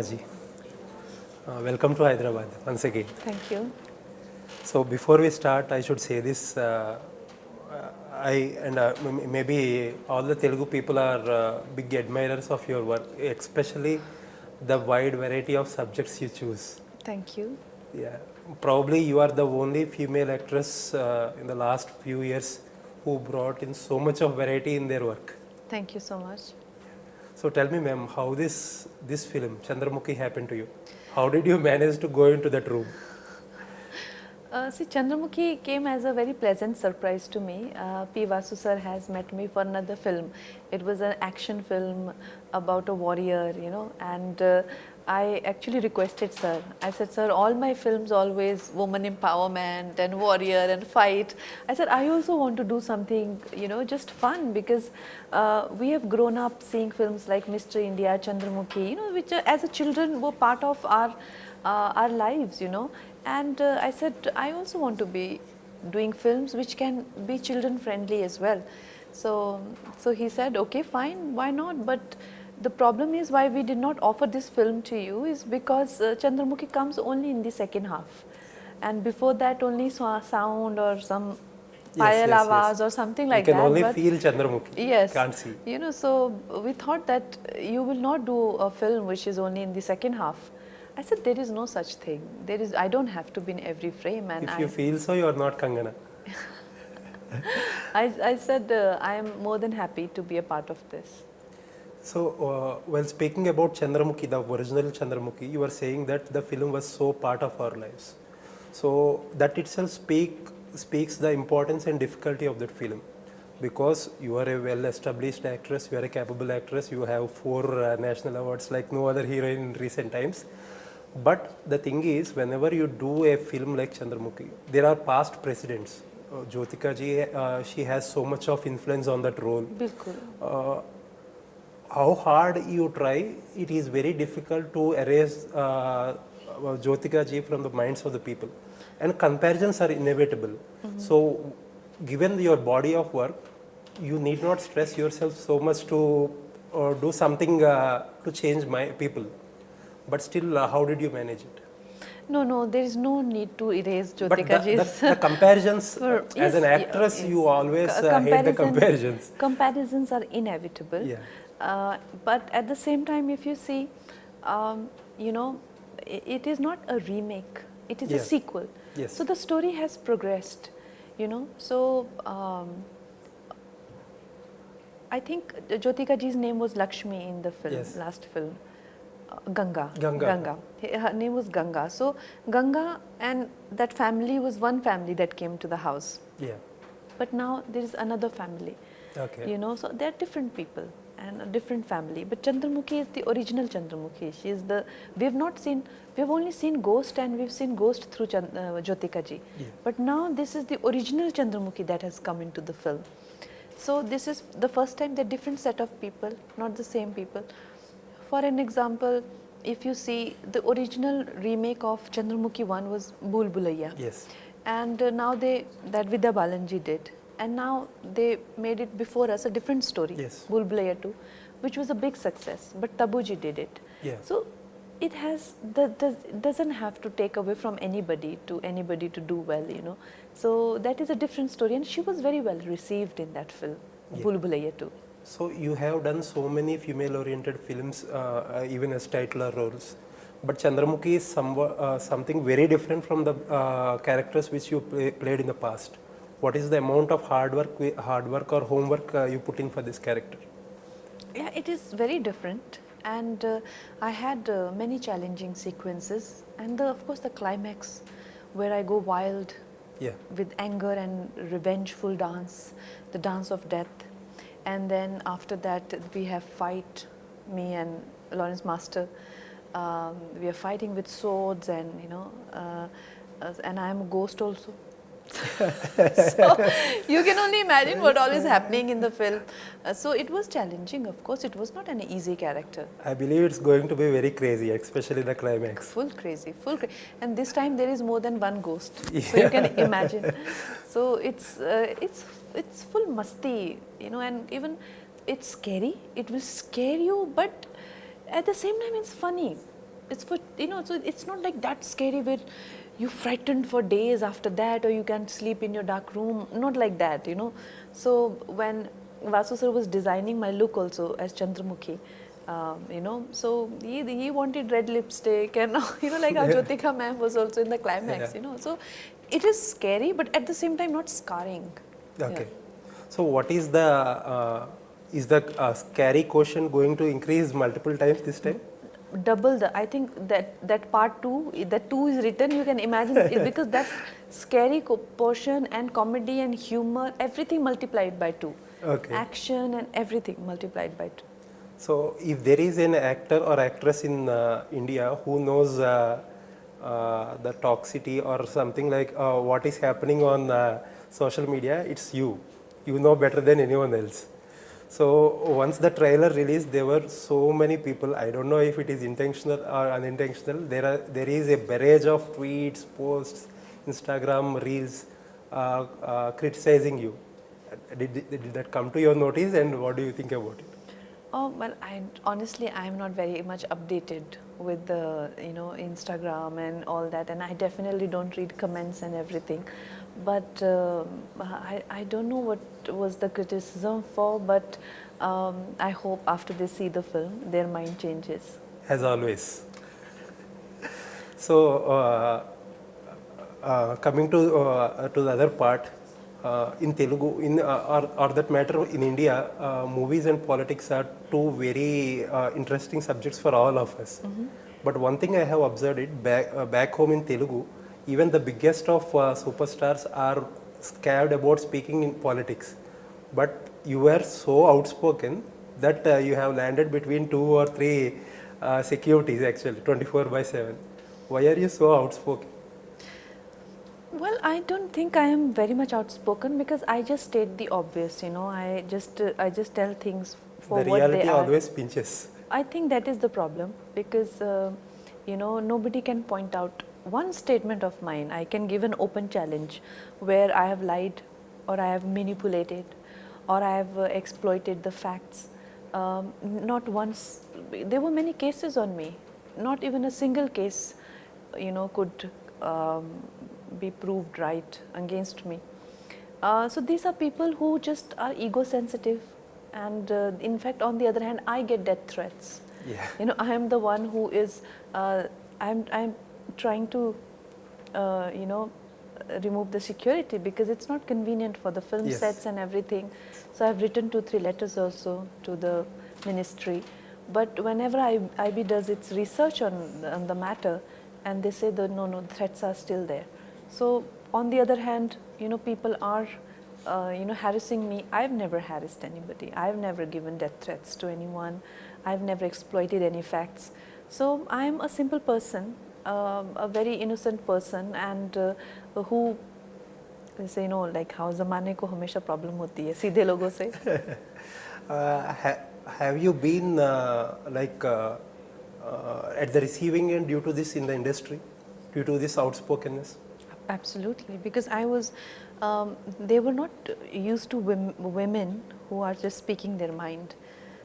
Ji. Welcome to Hyderabad once again. Thank you. So before we start, I should say this. Maybe all the Telugu people are big admirers of your work, especially the wide variety of subjects you choose. Thank you. Yeah, probably you are the only female actress in the last few years who brought in so much of variety in their work. Thank you so much. So tell me, ma'am, how this film Chandramukhi happened to you? How did you manage to go into that room? See, Chandramukhi came as a very pleasant surprise to me. P Vasu sir has met me for another film. It was an action film about a warrior, and I actually requested sir. I said, sir, all my films always woman empowerment and warrior and fight. I said, I also want to do something, just fun, because we have grown up seeing films like Mr. India, Chandramukhi, which as a children were part of our lives, And I said, I also want to be doing films which can be children friendly as well. So he said, okay, fine, why not? But the problem is why we did not offer this film to you is because Chandramukhi comes only in the second half. And before that only sound or some payal awaz or something like that. You can only feel Chandramukhi. Yes. Can't see. So we thought that you will not do a film which is only in the second half. I said, there is no such thing. I don't have to be in every frame. And if you feel so, you are not Kangana. I said, I am more than happy to be a part of this. So, while speaking about Chandramukhi, the original Chandramukhi, you were saying that the film was so part of our lives. So, that itself speaks the importance and difficulty of that film. Because you are a well-established actress, you are a capable actress, you have 4 national awards like no other heroine in recent times. But the thing is, whenever you do a film like Chandramukhi, there are past precedents. Jyotika ji, she has so much of influence on that role. Bilkul. How hard you try, it is very difficult to erase Jyotika ji from the minds of the people. And comparisons are inevitable. So, given your body of work, you need not stress yourself so much to do something to change people. But still, how did you manage it? No, there is no need to erase Jyotika ji's. The comparisons, as an actress, you always hate the comparisons. Comparisons are inevitable. Yeah. But at the same time, if you see, it is not a remake, it is a sequel. Yes. So the story has progressed, So I think Jyotika ji's name was Lakshmi in the film, last film. Ganga. Her name was Ganga. So Ganga and that family was one family that came to the house. Yeah. But now there is another family. Okay. So they are different people and a different family. But Chandramukhi is the original Chandramukhi. She is we have only seen Ghost, and we've seen Ghost through Jyotika ji. Yeah. But now this is the original Chandramukhi that has come into the film. So this is the first time that different set of people, not the same people. For an example, if you see, the original remake of Chandramukhi 1 was Bhool Bhulaiya. Yes. And now that Vidya Balanji did. And now they made it before us a different story, Yes. Bhool Bhulaiya 2, which was a big success. But Tabuji did it. Yeah. So it doesn't have to take away from anybody to do well, So that is a different story, and she was very well received in that film, Bhool Bhulaiya 2. So you have done so many female-oriented films, even as titular roles. But Chandramukhi is something very different from the characters which you played in the past. What is the amount of hard work or homework you put in for this character? Yeah, it is very different, and I had many challenging sequences, and of course the climax where I go wild with anger and revengeful dance, the dance of death. And then after that we have fight, me and Lawrence Master, we are fighting with swords, and and I am a ghost also. So you can only imagine what all is happening in the film. So it was challenging, of course. It was not an easy character. I believe it's going to be very crazy, especially the climax. Full crazy. And this time there is more than one ghost. So you can imagine. So it's full masti, and even it's scary. It will scare you, but at the same time it's funny. It's for, so it's not like that scary where you frightened for days after that, or you can't sleep in your dark room. Not like that, So when Vasu sir was designing my look also as Chandramukhi, so he wanted red lipstick and like how Jyotika ma'am was also in the climax, So it is scary, but at the same time not scarring. Okay. So what is the scary quotient going to increase multiple times this time? Double the, I think that part 2, that 2 is written, you can imagine it, because that scary portion and comedy and humor, everything multiplied by 2. Okay. Action and everything multiplied by 2. So if there is an actor or actress in India who knows the toxicity or something like what is happening on social media, it's you. You know better than anyone else. So once the trailer released, there were so many people. I don't know if it is intentional or unintentional. There is a barrage of tweets, posts, Instagram reels criticizing you. Did that come to your notice, and what do you think about it? Oh, well, honestly, I'm not very much updated with the, Instagram and all that, and I definitely don't read comments and everything. But I don't know what was the criticism for, but I hope after they see the film, their mind changes. As always. So, coming to the other part, in Telugu, or that matter in India, movies and politics are two very interesting subjects for all of us. But one thing I have observed it back home in Telugu, even the biggest of superstars are scared about speaking in politics. But you were so outspoken that you have landed between 2 or 3 securities actually, 24/7. Why are you so outspoken? Well, I don't think I am very much outspoken, because I just state the obvious, I just tell things for what they are. The reality always pinches. I think that is the problem, because nobody can point out one statement of mine. I can give an open challenge where I have lied, or I have manipulated, or I have exploited the facts. Not once. There were many cases on me. Not even a single case, could be proved right against me. So these are people who just are ego sensitive, and in fact, on the other hand, I get death threats. Yeah. I am the one who is. I'm trying to, remove the security, because it's not convenient for the film sets and everything. So I've written 2-3 letters also to the ministry. But whenever IB does its research on the matter, and they say that no, threats are still there. So on the other hand, people are, harassing me. I've never harassed anybody. I've never given death threats to anyone. I've never exploited any facts. So I'm a simple person, a very innocent person, and who say like how ज़माने को हमेशा problem होती है सीधे लोगों से. Have you been at the receiving end due to this in the industry, due to this outspokenness? Absolutely, because I was, they were not used to women who are just speaking their mind.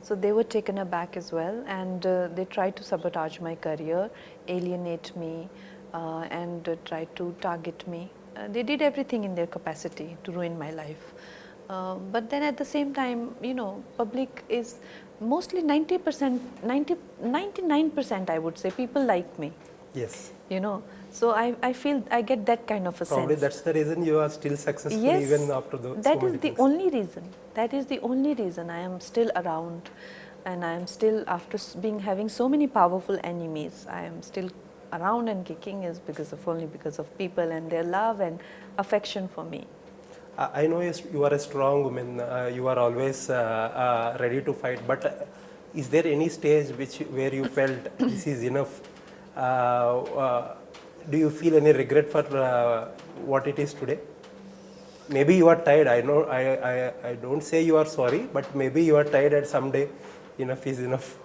So they were taken aback as well, and they tried to sabotage my career, alienate me, and tried to target me. They did everything in their capacity to ruin my life. But then at the same time, public is mostly 90%, 99% I would say, people like me. Yes. So I feel I get that kind of a Probably sense. that's the reason you are still successful even after those. That is the only reason. That is the only reason I am still around, and I am still, after having so many powerful enemies, I am still around and kicking, is only because of people and their love and affection for me. I know you are a strong woman. You are always ready to fight. But is there any stage where you felt this is enough? Do you feel any regret for what it is today? Maybe you are tired. I know. I don't say you are sorry, but maybe you are tired, and someday enough is enough.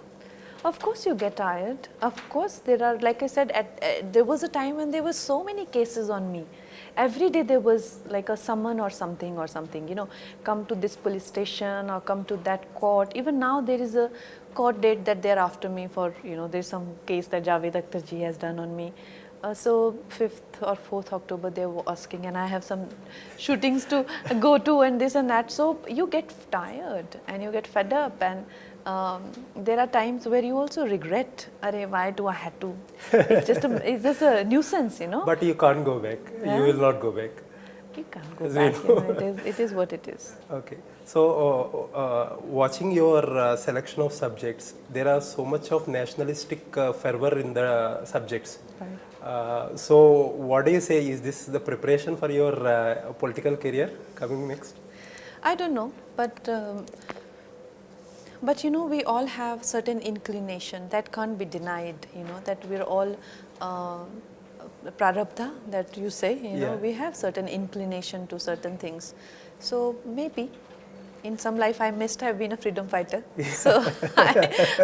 Of course you get tired. Of course there are, like I said, there was a time when there were so many cases on me. Every day there was like a summon or something, you know, come to this police station or come to that court. Even now there is a court date that they're after me for, you know, there's some case that Javed Akhtar ji has done on me. So 5th or 4th October they were asking, and I have some shootings to go to and this and that. So you get tired and you get fed up, and there are times where you also regret, Arey, why do I have to? It's just a nuisance, you know. But you can't go back. Yeah. You will not go back. You can't go back. You know, it is what it is. Okay. So, watching your selection of subjects, there are so much of nationalistic fervor in the subjects. Right. So, what do you say? Is this the preparation for your political career coming next? I don't know, but you know, we all have certain inclination that can't be denied. You know, that we're all prarabdha, that you say. You know, we have certain inclination to certain things. So maybe in some life I must have been a freedom fighter. So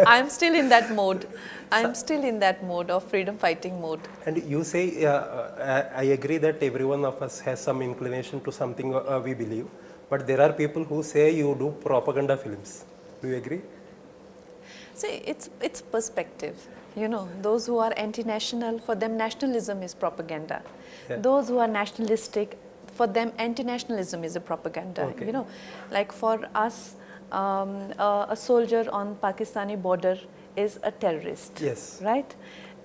I'm still in that mode. I'm still in that mode of freedom fighting mode. And you say, I agree that every one of us has some inclination to something we believe, but there are people who say you do propaganda films. Do you agree? See, it's perspective. You know, those who are anti-national, for them nationalism is propaganda. Yeah. Those who are nationalistic, for them anti-nationalism is a propaganda. Okay. You know, like for us, a soldier on Pakistani border is a terrorist. Yes. Right?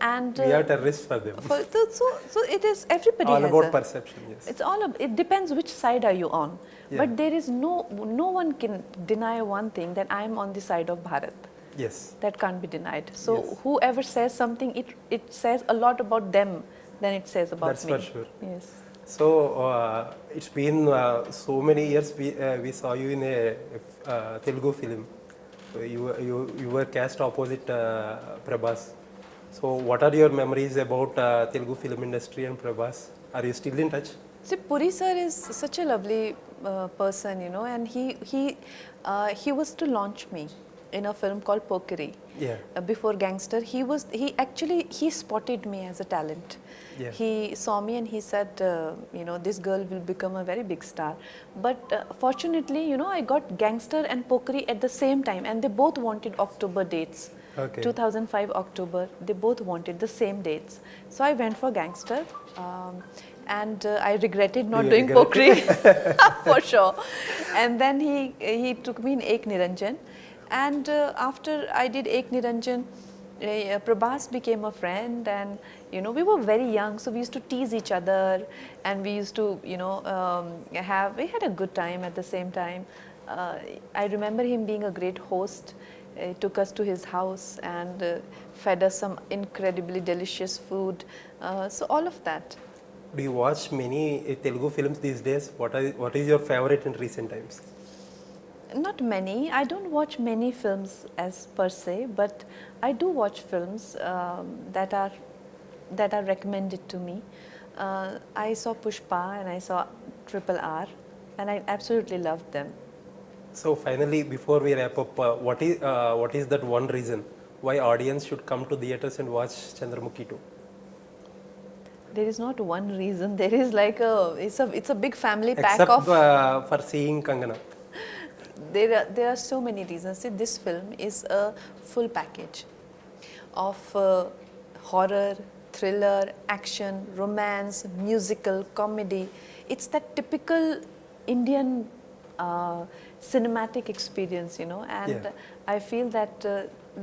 And We are terrorists for them. So it is, everybody All has about a, perception, yes. it's all, it depends which side are you on. Yeah. But there is no one can deny one thing, that I am on the side of Bharat. Yes. That can't be denied. So Yes. whoever says something, it says a lot about them than it says about That's me. for sure. Yes. So, it's been so many years we saw you in a Telugu film. You were cast opposite Prabhas. So, what are your memories about Telugu film industry and Prabhas? Are you still in touch? See, Puri sir is such a lovely person, you know, and he was to launch me in a film called Pokiri. Yeah. Before Gangster, he spotted me as a talent. Yeah. He saw me and he said, you know, this girl will become a very big star. But fortunately, you know, I got Gangster and Pokiri at the same time, and they both wanted October dates. Okay. 2005 October, they both wanted the same dates. So I went for Gangster, and I regretted not doing Pokiri for sure. And then he took me in Ek Niranjan. And after I did Ek Niranjan, Prabhas became a friend, and you know, we were very young, so we used to tease each other, and we used to, you know, we had a good time at the same time. I remember him being a great host. He took us to his house and fed us some incredibly delicious food. So all of that. Do you watch many Telugu films these days? What is your favorite in recent times? Not many. I don't watch many films as per se, but I do watch films that are recommended to me. I saw Pushpa and I saw RRR, and I absolutely loved them. So finally, before we wrap up, what is that one reason why audience should come to theaters and watch Chandramukhi 2? There is not one reason. There is like it's a big family pack Except of. for seeing Kangana. There are so many reasons. See, this film is a full package of horror, thriller, action, romance, musical, comedy. It's that typical Indian cinematic experience, you know, and Yeah. I feel that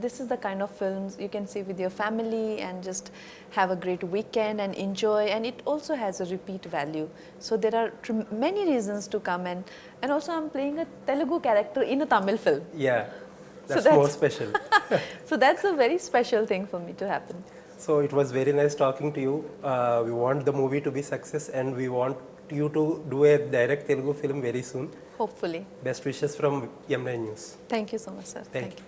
this is the kind of films you can see with your family and just have a great weekend and enjoy, and it also has a repeat value. So there are many reasons to come, and also I'm playing a Telugu character in a Tamil film. Yeah, that's, that's more special. So that's a very special thing for me to happen. So it was very nice talking to you. We want the movie to be success, and we want you to do a direct Telugu film very soon. Hopefully. Best wishes from M9 News. Thank you so much, sir. Thank you.